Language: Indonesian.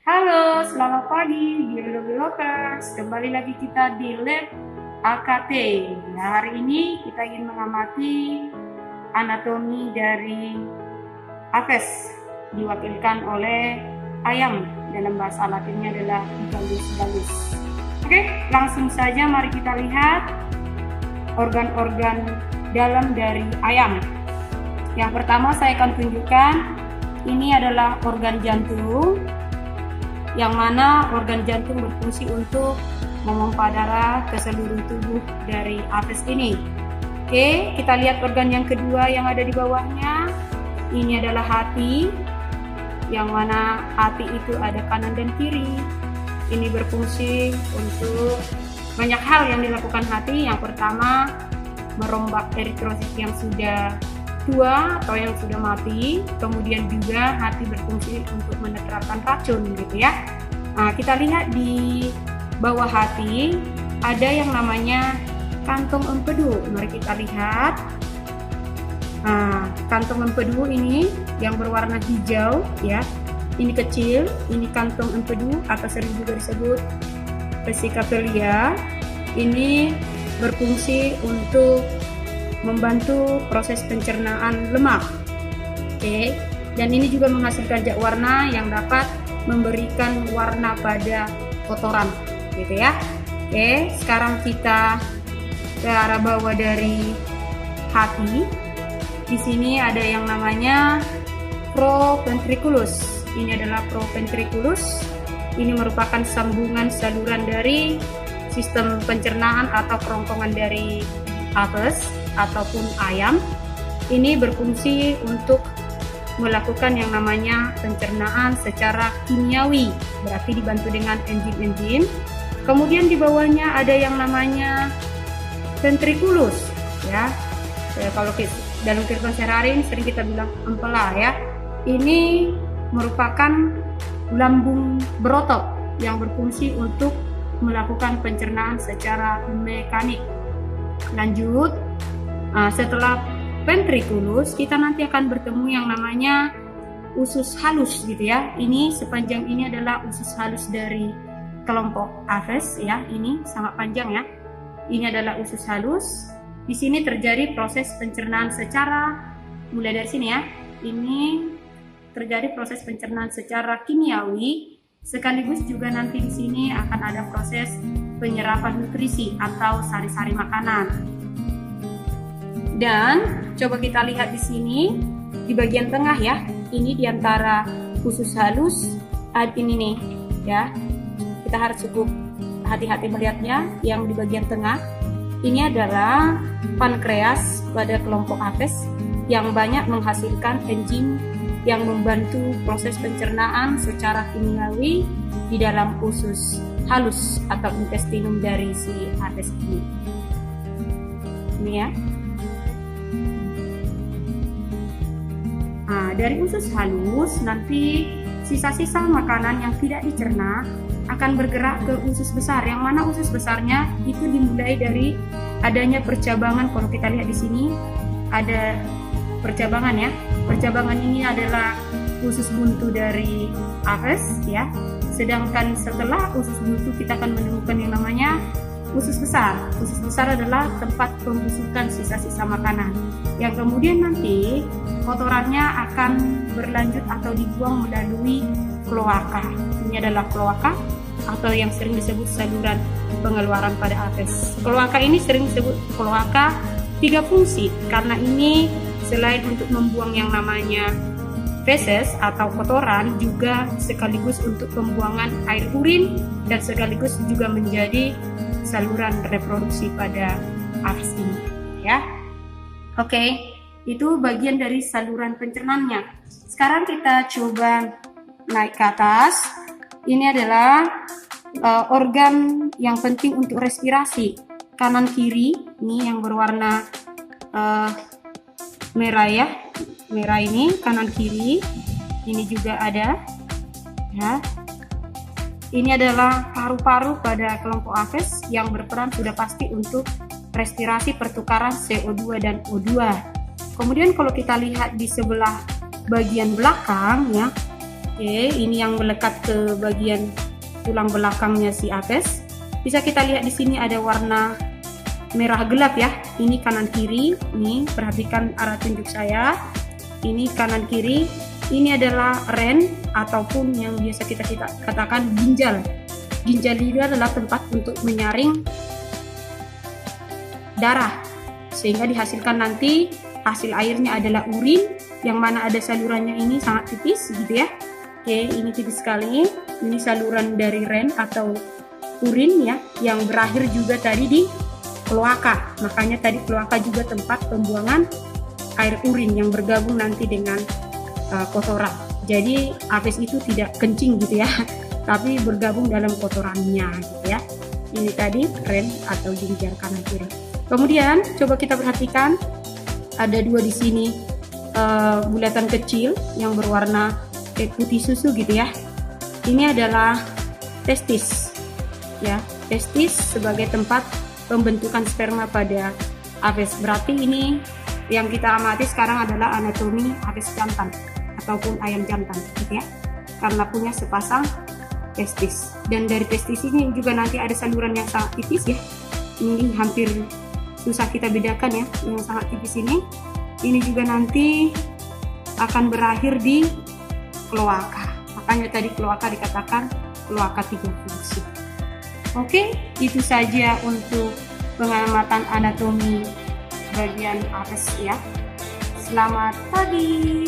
Halo, selamat pagi Developers. Kembali lagi kita di Lab AKT. Nah, hari ini kita ingin mengamati anatomi dari apes, diwakilkan oleh ayam. Dalam bahasa Latinnya adalah gallus gallus. Oke, langsung saja mari kita lihat organ-organ dalam dari ayam. Yang pertama saya akan tunjukkan, ini adalah organ jantung, yang mana organ jantung berfungsi untuk memompa darah ke seluruh tubuh dari apes ini. Oke, kita lihat organ yang kedua yang ada di bawahnya. Ini adalah hati, yang mana hati itu ada kanan dan kiri. Ini berfungsi untuk banyak hal yang dilakukan hati. Yang pertama, merombak eritrosit yang sudah tua atau yang sudah mati. Kemudian juga hati berfungsi untuk menetralkan racun gitu ya. Nah, kita lihat di bawah hati ada yang namanya kantong empedu. Mari kita lihat. Nah, kantong empedu ini yang berwarna hijau ya. Ini kecil, ini kantong empedu atau sering juga disebut vesica pelia. Ini berfungsi untuk membantu proses pencernaan lemak. Oke, dan ini juga menghasilkan zat warna yang dapat memberikan warna pada kotoran, gitu ya. Oke, sekarang kita ke arah bawah dari hati. Di sini ada yang namanya proventriculus. Ini adalah proventriculus. Ini merupakan sambungan saluran dari sistem pencernaan atau kerongkongan dari apes ataupun ayam. Ini berfungsi untuk melakukan yang namanya pencernaan secara kimiawi, berarti dibantu dengan enzim-enzim. Kemudian di bawahnya ada yang namanya ventriculus ya. Kalau dalam kehidupan sehari-hari sering kita bilang empela ya. Ini merupakan lambung berotot yang berfungsi untuk melakukan pencernaan secara mekanik. Lanjut, setelah ventriculus kita nanti akan bertemu yang namanya usus halus gitu ya. Ini sepanjang ini adalah usus halus dari kelompok apes ya. Ini sangat panjang ya. Ini adalah usus halus. Di sini terjadi proses pencernaan secara, mulai dari sini ya. Ini terjadi proses pencernaan secara kimiawi, sekaligus juga nanti di sini akan ada proses penyerapan nutrisi atau sari-sari makanan. Dan coba kita lihat di sini di bagian tengah ya. Ini di antara usus halus ini nih ya. Kita harus cukup hati-hati melihatnya. Yang di bagian tengah ini adalah pankreas pada kelompok apes yang banyak menghasilkan enzim yang membantu proses pencernaan secara kimiawi di dalam usus halus atau intestinum dari si apes ini. Ini ya. Nah, dari usus halus nanti sisa-sisa makanan yang tidak dicerna akan bergerak ke usus besar, yang mana usus besarnya itu dimulai dari adanya percabangan. Kalau kita lihat di sini ada percabangan ya. Percabangan ini adalah usus buntu dari apes ya. Sedangkan setelah usus buntu kita akan menemukan yang namanya usus besar. Usus besar adalah tempat pembusukan sisa-sisa makanan yang kemudian nanti kotorannya akan berlanjut atau dibuang melalui kloaka. Ini adalah kloaka atau yang sering disebut saluran pengeluaran pada apes. Kloaka ini sering disebut kloaka tiga fungsi karena ini selain untuk membuang yang namanya feses atau kotoran, juga sekaligus untuk pembuangan air urin dan sekaligus juga menjadi saluran reproduksi pada apes ini ya. Oke, itu bagian dari saluran pencernaannya. Sekarang kita coba naik ke atas. Ini adalah organ yang penting untuk respirasi. Kanan kiri ini yang berwarna merah ya. Merah ini kanan kiri. Ini juga ada ya. Ini adalah paru-paru pada kelompok apes yang berperan sudah pasti untuk respirasi pertukaran CO2 dan O2. Kemudian kalau kita lihat di sebelah bagian belakang ya, Oke, ini yang melekat ke bagian tulang belakangnya si apes. Bisa kita lihat di sini ada warna merah gelap ya. Ini kanan kiri. Nih, perhatikan arah tunjuk saya. Ini kanan kiri. Ini adalah ren ataupun yang biasa kita katakan ginjal. Ginjal itu adalah tempat untuk menyaring darah, sehingga dihasilkan nanti hasil airnya adalah urin, yang mana ada salurannya ini sangat tipis gitu ya. Oke, ini tipis sekali. Ini saluran dari ren atau urin ya, yang berakhir juga tadi di kloaka. Makanya tadi kloaka juga tempat pembuangan air urin yang bergabung nanti dengan kotoran. Jadi apes itu tidak kencing gitu ya, tapi bergabung dalam kotorannya gitu ya. Ini tadi ren atau ginjal kanan kiri. Kemudian coba kita perhatikan ada dua di sini bulatan kecil yang berwarna putih susu gitu ya. Ini adalah testis ya. Testis sebagai tempat pembentukan sperma pada apes. Berarti ini yang kita amati sekarang adalah anatomi apes jantan ataupun ayam jantan gitu ya, karena punya sepasang testis. Dan dari testis ini juga nanti ada saluran yang sangat tipis ya. Ini hampir susah kita bedakan ya, yang sangat tipis ini. Ini juga nanti akan berakhir di kloaka. Makanya tadi kloaka dikatakan kloaka 3 fungsi. Oke, itu saja untuk pengamatan anatomi bagian apes ya. Selamat pagi.